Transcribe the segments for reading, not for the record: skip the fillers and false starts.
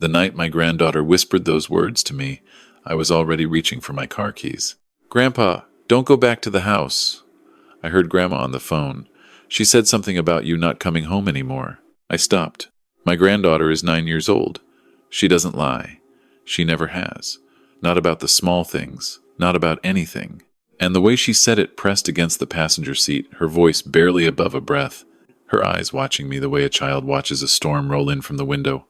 The night my granddaughter whispered those words to me, I was already reaching for my car keys. "Grandpa, don't go back to the house." I heard Grandma on the phone. She said something about you not coming home anymore. I stopped. My granddaughter is 9 years old. She doesn't lie. She never has. Not about the small things. Not about anything. And the way she said it pressed against the passenger seat, her voice barely above a breath, her eyes watching me the way a child watches a storm roll in from the window.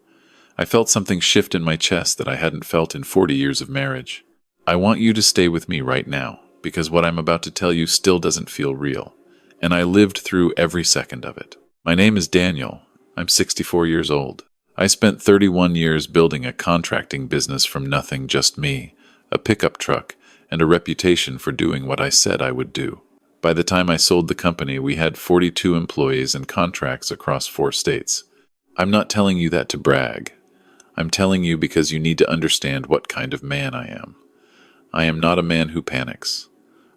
I felt something shift in my chest that I hadn't felt in 40 years of marriage. I want you to stay with me right now, because what I'm about to tell you still doesn't feel real, and I lived through every second of it. My name is Daniel. I'm 64 years old. I spent 31 years building a contracting business from nothing, just me, a pickup truck, and a reputation for doing what I said I would do. By the time I sold the company, we had 42 employees and contracts across 4 states. I'm not telling you that to brag. I'm telling you because you need to understand what kind of man I am. I am not a man who panics.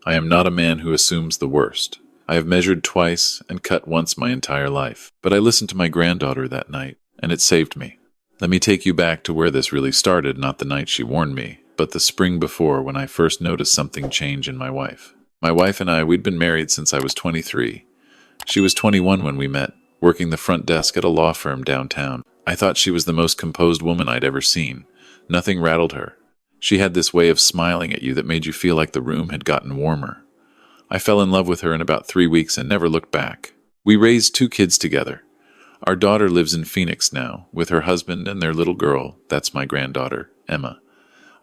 I am not a man who assumes the worst. I have measured twice and cut once my entire life. But I listened to my granddaughter that night, and it saved me. Let me take you back to where this really started, not the night she warned me, but the spring before, when I first noticed something change in my wife. My wife and I, we'd been married since I was 23. She was 21 when we met, working the front desk at a law firm downtown. I thought she was the most composed woman I'd ever seen. Nothing rattled her. She had this way of smiling at you that made you feel like the room had gotten warmer. I fell in love with her in about 3 weeks and never looked back. We raised 2 kids together. Our daughter lives in Phoenix now, with her husband and their little girl. That's my granddaughter, Emma.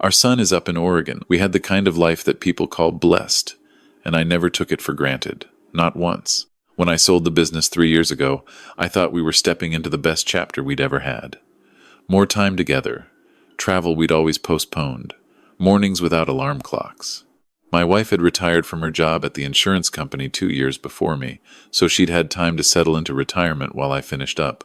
Our son is up in Oregon. We had the kind of life that people call blessed, and I never took it for granted. Not once. When I sold the business 3 years ago, I thought we were stepping into the best chapter we'd ever had. More time together. Travel we'd always postponed. Mornings without alarm clocks. My wife had retired from her job at the insurance company 2 years before me, so she'd had time to settle into retirement while I finished up.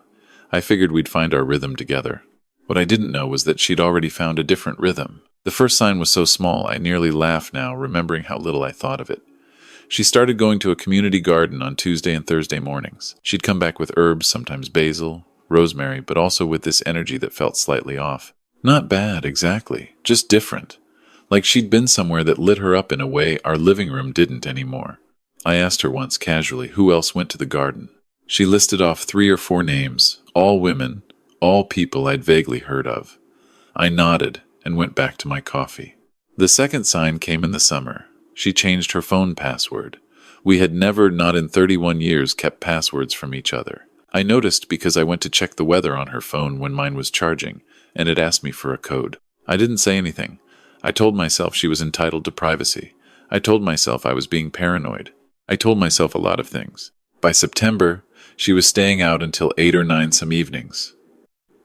I figured we'd find our rhythm together. What I didn't know was that she'd already found a different rhythm. The first sign was so small I nearly laugh now, remembering how little I thought of it. She started going to a community garden on Tuesday and Thursday mornings. She'd come back with herbs, sometimes basil, rosemary, but also with this energy that felt slightly off. Not bad, exactly, just different. Like she'd been somewhere that lit her up in a way our living room didn't anymore. I asked her once casually who else went to the garden. She listed off 3 or 4 names, all women, all people I'd vaguely heard of. I nodded and went back to my coffee. The second sign came in the summer. She changed her phone password. We had never, not in 31 years, kept passwords from each other. I noticed because I went to check the weather on her phone when mine was charging, and it asked me for a code. I didn't say anything. I told myself she was entitled to privacy. I told myself I was being paranoid. I told myself a lot of things. By September, she was staying out until 8 or 9 some evenings.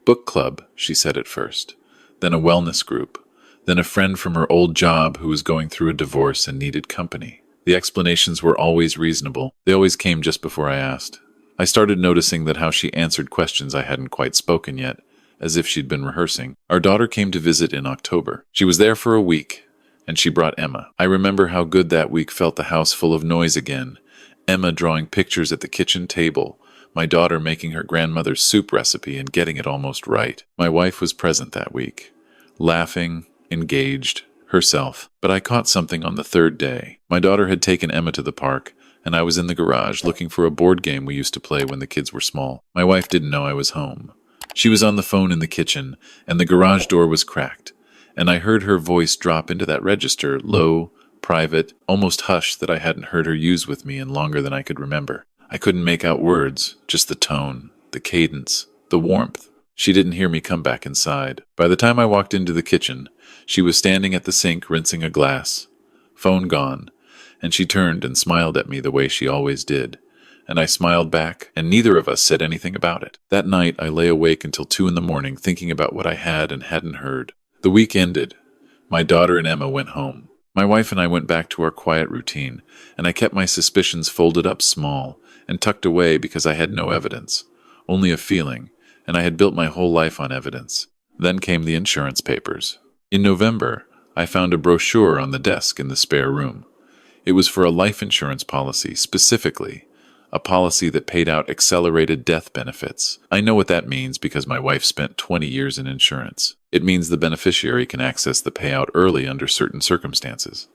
Book club, she said at first. Then a wellness group. Then a friend from her old job who was going through a divorce and needed company. The explanations were always reasonable. They always came just before I asked. I started noticing that how she answered questions I hadn't quite spoken yet, as if she'd been rehearsing. Our daughter came to visit in October. She was there for a week, and she brought Emma. I remember how good that week felt, the house full of noise again. Emma drawing pictures at the kitchen table, my daughter making her grandmother's soup recipe and getting it almost right. My wife was present that week, laughing, engaged, herself. But I caught something on the 3rd day. My daughter had taken Emma to the park, and I was in the garage looking for a board game we used to play when the kids were small. My wife didn't know I was home. She was on the phone in the kitchen, and the garage door was cracked, and I heard her voice drop into that register, low, private, almost hushed, that I hadn't heard her use with me in longer than I could remember. I couldn't make out words, just the tone, the cadence, the warmth. She didn't hear me come back inside. By the time I walked into the kitchen, she was standing at the sink rinsing a glass, phone gone, and she turned and smiled at me the way she always did. And I smiled back, and neither of us said anything about it. That night, I lay awake until 2 in the morning thinking about what I had and hadn't heard. The week ended. My daughter and Emma went home. My wife and I went back to our quiet routine, and I kept my suspicions folded up small and tucked away because I had no evidence, only a feeling, and I had built my whole life on evidence. Then came the insurance papers. In November, I found a brochure on the desk in the spare room. It was for a life insurance policy, specifically, a policy that paid out accelerated death benefits. I know what that means because my wife spent 20 years in insurance. It means the beneficiary can access the payout early under certain circumstances.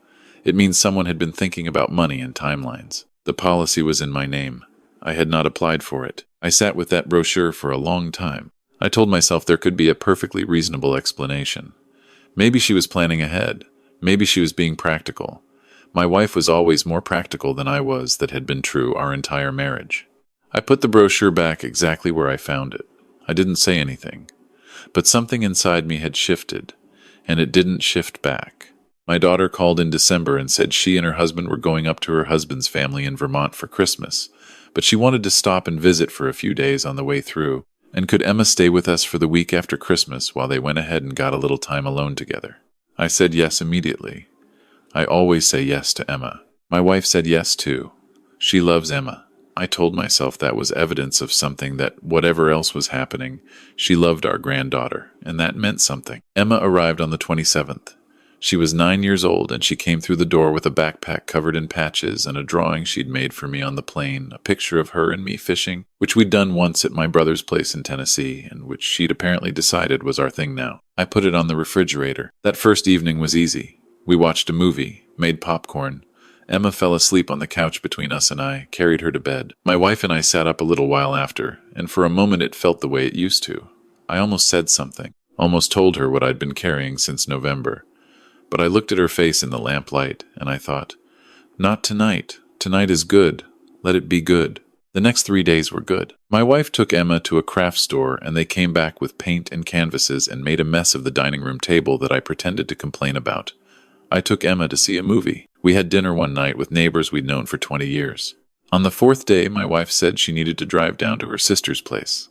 It means someone had been thinking about money and timelines. The policy was in my name. I had not applied for it. I sat with that brochure for a long time. I told myself there could be a perfectly reasonable explanation. Maybe she was planning ahead. Maybe she was being practical. My wife was always more practical than I was. That had been true our entire marriage. I put the brochure back exactly where I found it. I didn't say anything. But something inside me had shifted, and it didn't shift back. My daughter called in December and said she and her husband were going up to her husband's family in Vermont for Christmas, but she wanted to stop and visit for a few days on the way through. And could Emma stay with us for the week after Christmas while they went ahead and got a little time alone together? I said yes immediately. I always say yes to Emma. My wife said yes too. She loves Emma. I told myself that was evidence of something, that whatever else was happening, she loved our granddaughter, and that meant something. Emma arrived on the 27th. She was 9 years old, and she came through the door with a backpack covered in patches and a drawing she'd made for me on the plane, a picture of her and me fishing, which we'd done once at my brother's place in Tennessee, and which she'd apparently decided was our thing now. I put it on the refrigerator. That first evening was easy. We watched a movie, made popcorn. Emma fell asleep on the couch between us, and I carried her to bed. My wife and I sat up a little while after, and for a moment it felt the way it used to. I almost said something, almost told her what I'd been carrying since November. But I looked at her face in the lamplight, and I thought, not tonight. Tonight is good. Let it be good. The next 3 days were good. My wife took Emma to a craft store, and they came back with paint and canvases and made a mess of the dining room table that I pretended to complain about. I took Emma to see a movie. We had dinner one night with neighbors we'd known for 20 years. On the 4th day, my wife said she needed to drive down to her sister's place.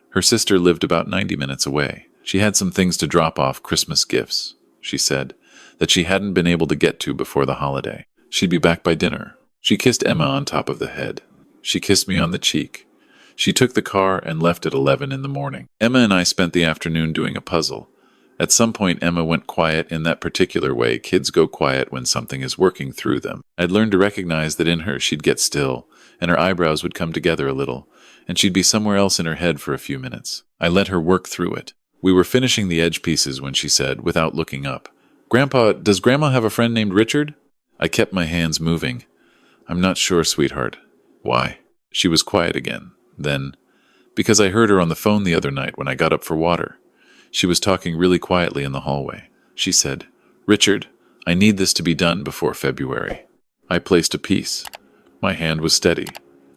Her sister lived about 90 minutes away. She had some things to drop off, Christmas gifts, she said, that she hadn't been able to get to before the holiday. She'd be back by dinner. She kissed Emma on top of the head. She kissed me on the cheek. She took the car and left at 11 in the morning. Emma and I spent the afternoon doing a puzzle. At some point, Emma went quiet in that particular way kids go quiet when something is working through them. I'd learned to recognize that in her she'd get still, and her eyebrows would come together a little, and she'd be somewhere else in her head for a few minutes. I let her work through it. We were finishing the edge pieces when she said, without looking up, "Grandpa, does Grandma have a friend named Richard?" I kept my hands moving. "I'm not sure, sweetheart." "Why?" She was quiet again. Then, "Because I heard her on the phone the other night when I got up for water. She was talking really quietly in the hallway. She said, 'Richard, I need this to be done before February.'" I placed a piece. My hand was steady.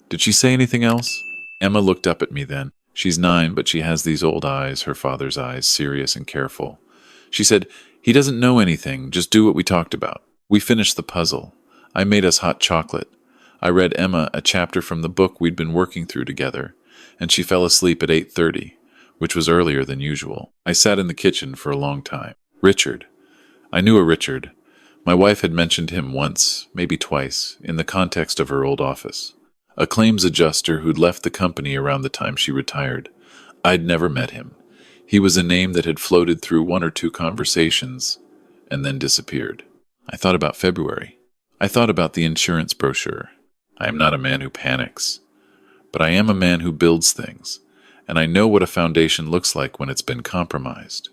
"Did she say anything else?" Emma looked up at me then. She's 9, but she has these old eyes, her father's eyes, serious and careful. She said, "He doesn't know anything, just do what we talked about." We finished the puzzle. I made us hot chocolate. I read Emma a chapter from the book we'd been working through together, and she fell asleep at 8:30, which was earlier than usual. I sat in the kitchen for a long time. Richard. I knew a Richard. My wife had mentioned him once, maybe twice, in the context of her old office. A claims adjuster who'd left the company around the time she retired. I'd never met him. He was a name that had floated through 1 or 2 conversations and then disappeared. I thought about February. I thought about the insurance brochure. I am not a man who panics, but I am a man who builds things, and I know what a foundation looks like when it's been compromised.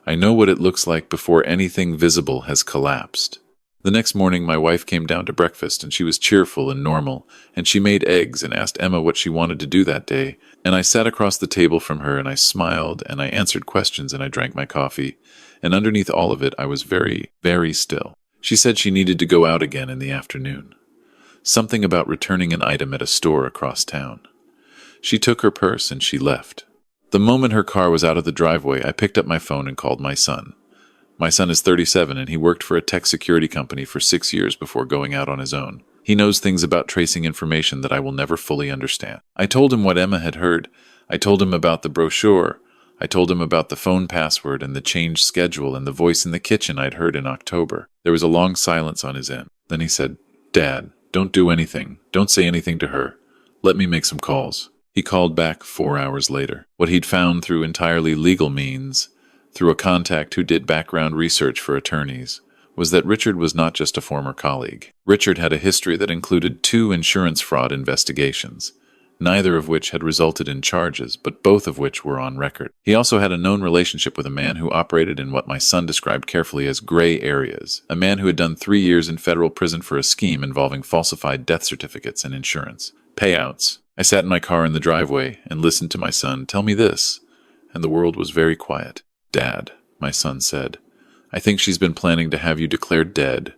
I know what it looks like before anything visible has collapsed. The next morning my wife came down to breakfast, and she was cheerful and normal, and she made eggs and asked Emma what she wanted to do that day, and I sat across the table from her and I smiled and I answered questions and I drank my coffee, and underneath all of it I was very, very still. She said she needed to go out again in the afternoon. Something about returning an item at a store across town. She took her purse and she left. The moment her car was out of the driveway, I picked up my phone and called my son. My son is 37 and he worked for a tech security company for 6 years before going out on his own. He knows things about tracing information that I will never fully understand. I told him what Emma had heard. I told him about the brochure. I told him about the phone password and the changed schedule and the voice in the kitchen I'd heard in October. There was a long silence on his end. Then he said, "Dad, don't do anything. Don't say anything to her. Let me make some calls." He called back 4 hours later. What he'd found through entirely legal means, through a contact who did background research for attorneys, was that Richard was not just a former colleague. Richard had a history that included 2 insurance fraud investigations, neither of which had resulted in charges, but both of which were on record. He also had a known relationship with a man who operated in what my son described carefully as gray areas, a man who had done 3 years in federal prison for a scheme involving falsified death certificates and insurance payouts. I sat in my car in the driveway and listened to my son tell me this, and the world was very quiet. "Dad," my son said, "I think she's been planning to have you declared dead."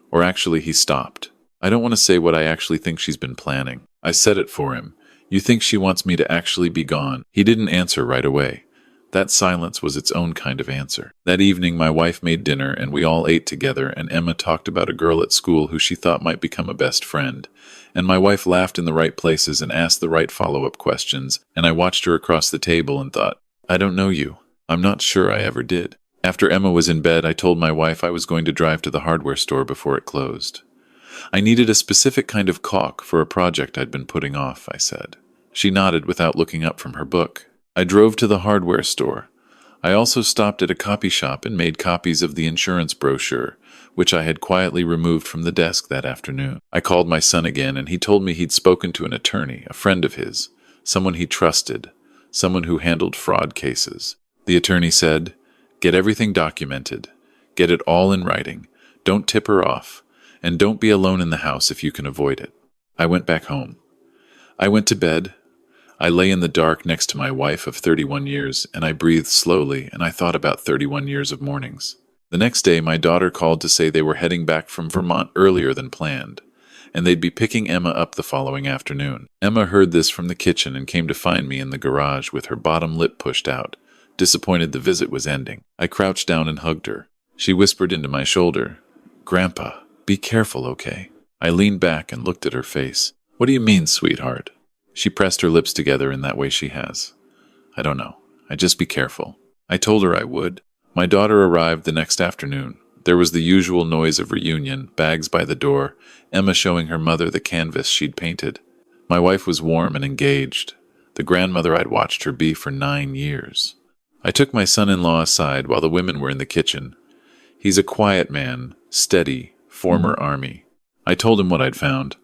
Or actually, he stopped. "I don't want to say what I actually think she's been planning." I said it for him. "You think she wants me to actually be gone?" He didn't answer right away. That silence was its own kind of answer. That evening, my wife made dinner and we all ate together, and Emma talked about a girl at school who she thought might become a best friend. And my wife laughed in the right places and asked the right follow-up questions, and I watched her across the table and thought, "I don't know you. I'm not sure I ever did." After Emma was in bed, I told my wife I was going to drive to the hardware store before it closed. I needed a specific kind of caulk for a project I'd been putting off, I said. She nodded without looking up from her book. I drove to the hardware store. I also stopped at a copy shop and made copies of the insurance brochure, which I had quietly removed from the desk that afternoon. I called my son again, and he told me he'd spoken to an attorney, a friend of his, someone he trusted, someone who handled fraud cases. The attorney said, "Get everything documented. Get it all in writing. Don't tip her off. And don't be alone in the house if you can avoid it." I went back home. I went to bed. I lay in the dark next to my wife of 31 years, and I breathed slowly, and I thought about 31 years of mornings. The next day, my daughter called to say they were heading back from Vermont earlier than planned, and they'd be picking Emma up the following afternoon. Emma heard this from the kitchen and came to find me in the garage with her bottom lip pushed out, disappointed the visit was ending. I crouched down and hugged her. She whispered into my shoulder, "Grandpa, be careful, okay?" I leaned back and looked at her face. "What do you mean, sweetheart?" She pressed her lips together in that way she has. "I don't know. I'd just be careful." I told her I would. My daughter arrived the next afternoon. There was the usual noise of reunion, bags by the door, Emma showing her mother the canvas she'd painted. My wife was warm and engaged, the grandmother I'd watched her be for 9 years. I took my son-in-law aside while the women were in the kitchen. He's a quiet man, steady, former Army. I told him what I'd found.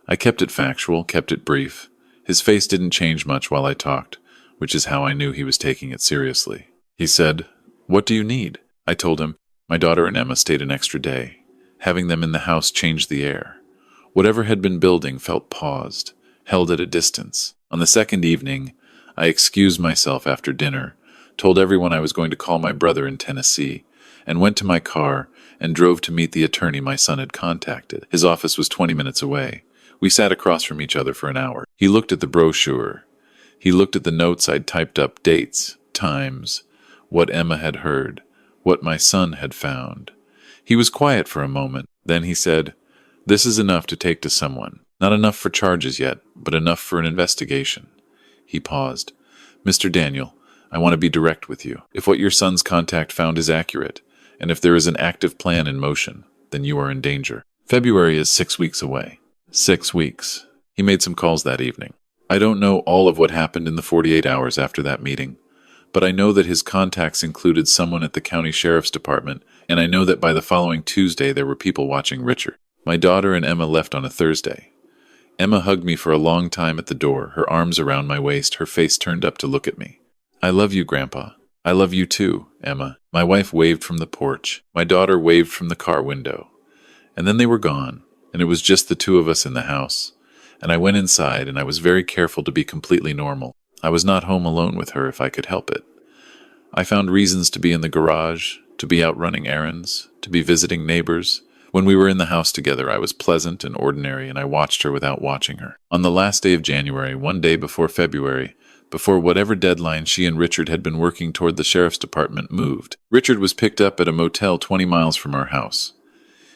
I kept it factual, kept it brief. His face didn't change much while I talked, which is how I knew he was taking it seriously. He said, "What do you need?" I told him. My daughter and Emma stayed an extra day. Having them in the house changed the air. Whatever had been building felt paused, held at a distance. On the second evening, I excused myself after dinner, told everyone I was going to call my brother in Tennessee, and went to my car and drove to meet the attorney my son had contacted. His office was 20 minutes away. We sat across from each other for an hour. He looked at the brochure. He looked at the notes I'd typed up, dates, times, what Emma had heard, what my son had found. He was quiet for a moment. Then he said, "This is enough to take to someone. Not enough for charges yet, but enough for an investigation." He paused. "Mr. Daniel, I want to be direct with you. If what your son's contact found is accurate, and if there is an active plan in motion, then you are in danger. February is 6 weeks away." 6 weeks. He made some calls that evening. I don't know all of what happened in the 48 hours after that meeting, but I know that his contacts included someone at the county sheriff's department, and I know that by the following Tuesday there were people watching Richard. My daughter and Emma left on a Thursday. Emma hugged me for a long time at the door, her arms around my waist, her face turned up to look at me. "I love you, Grandpa." "I love you too, Emma." My wife waved from the porch. My daughter waved from the car window. And then they were gone, and it was just the 2 of us in the house. And I went inside, and I was very careful to be completely normal. I was not home alone with her if I could help it. I found reasons to be in the garage, to be out running errands, to be visiting neighbors. When we were in the house together, I was pleasant and ordinary, and I watched her without watching her. On the last day of January, one day before February, before whatever deadline she and Richard had been working toward, the sheriff's department moved. Richard was picked up at a motel 20 miles from our house.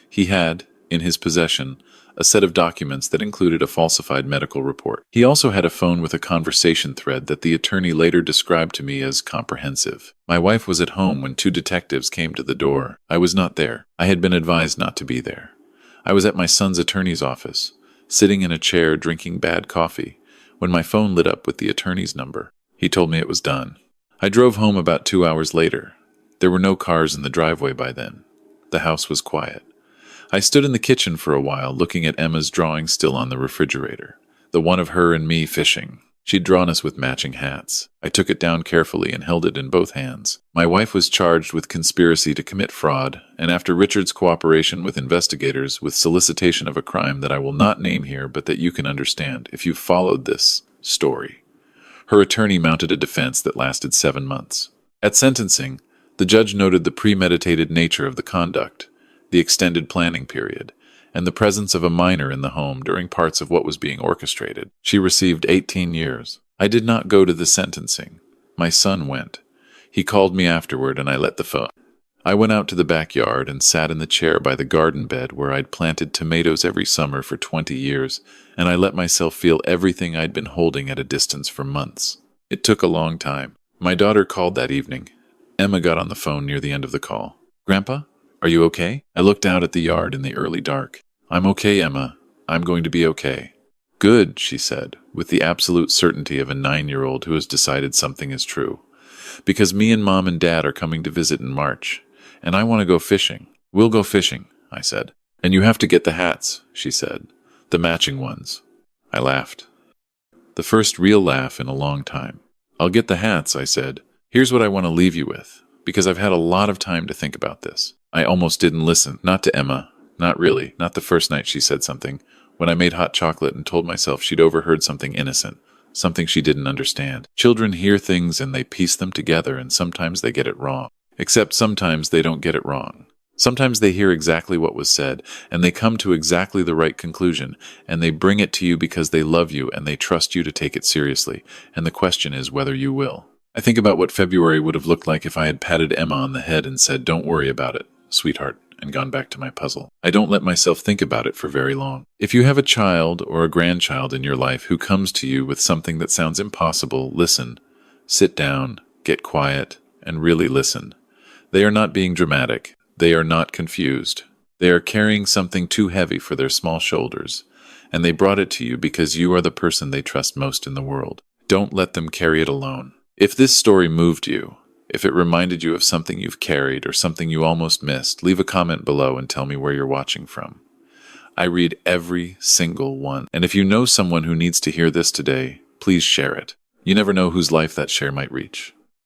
He had, in his possession, a set of documents that included a falsified medical report. He also had a phone with a conversation thread that the attorney later described to me as comprehensive. My wife was at home when 2 detectives came to the door. I was not there. I had been advised not to be there. I was at my son's attorney's office, sitting in a chair drinking bad coffee, when my phone lit up with the attorney's number. He told me it was done. I drove home about 2 hours later. There were no cars in the driveway by then. The house was quiet. I stood in the kitchen for a while, looking at Emma's drawing still on the refrigerator, the one of her and me fishing. She'd drawn us with matching hats. I took it down carefully and held it in both hands. My wife was charged with conspiracy to commit fraud, and after Richard's cooperation with investigators, with solicitation of a crime that I will not name here but that you can understand if you followed this story. Her attorney mounted a defense that lasted 7 months. At sentencing, the judge noted the premeditated nature of the conduct, the extended planning period, and the presence of a minor in the home during parts of what was being orchestrated. She received 18 years. I did not go to the sentencing. My son went. He called me afterward and I let the phone. I went out to the backyard and sat in the chair by the garden bed where I'd planted tomatoes every summer for 20 years, and I let myself feel everything I'd been holding at a distance for months. It took a long time. My daughter called that evening. Emma got on the phone near the end of the call. "Grandpa? Are you okay?" I looked out at the yard in the early dark. "I'm okay, Emma. I'm going to be okay." "Good," she said, with the absolute certainty of a 9-year-old who has decided something is true. "Because me and Mom and Dad are coming to visit in March, and I want to go fishing." "We'll go fishing," I said. "And you have to get the hats," she said. "The matching ones." I laughed. The first real laugh in a long time. "I'll get the hats," I said. "Here's what I want to leave you with, because I've had a lot of time to think about this." I almost didn't listen, not to Emma, not really, not the first night she said something, when I made hot chocolate and told myself she'd overheard something innocent, something she didn't understand. Children hear things and they piece them together, and sometimes they get it wrong. Except sometimes they don't get it wrong. Sometimes they hear exactly what was said, and they come to exactly the right conclusion, and they bring it to you because they love you and they trust you to take it seriously, and the question is whether you will. I think about what February would have looked like if I had patted Emma on the head and said, "Don't worry about it, sweetheart," and gone back to my puzzle. I don't let myself think about it for very long. If you have a child or a grandchild in your life who comes to you with something that sounds impossible, listen. Sit down, get quiet, and really listen. They are not being dramatic. They are not confused. They are carrying something too heavy for their small shoulders, and they brought it to you because you are the person they trust most in the world. Don't let them carry it alone. If this story moved you, if it reminded you of something you've carried or something you almost missed, leave a comment below and tell me where you're watching from. I read every single one, and if you know someone who needs to hear this today, please share it. You never know whose life that share might reach.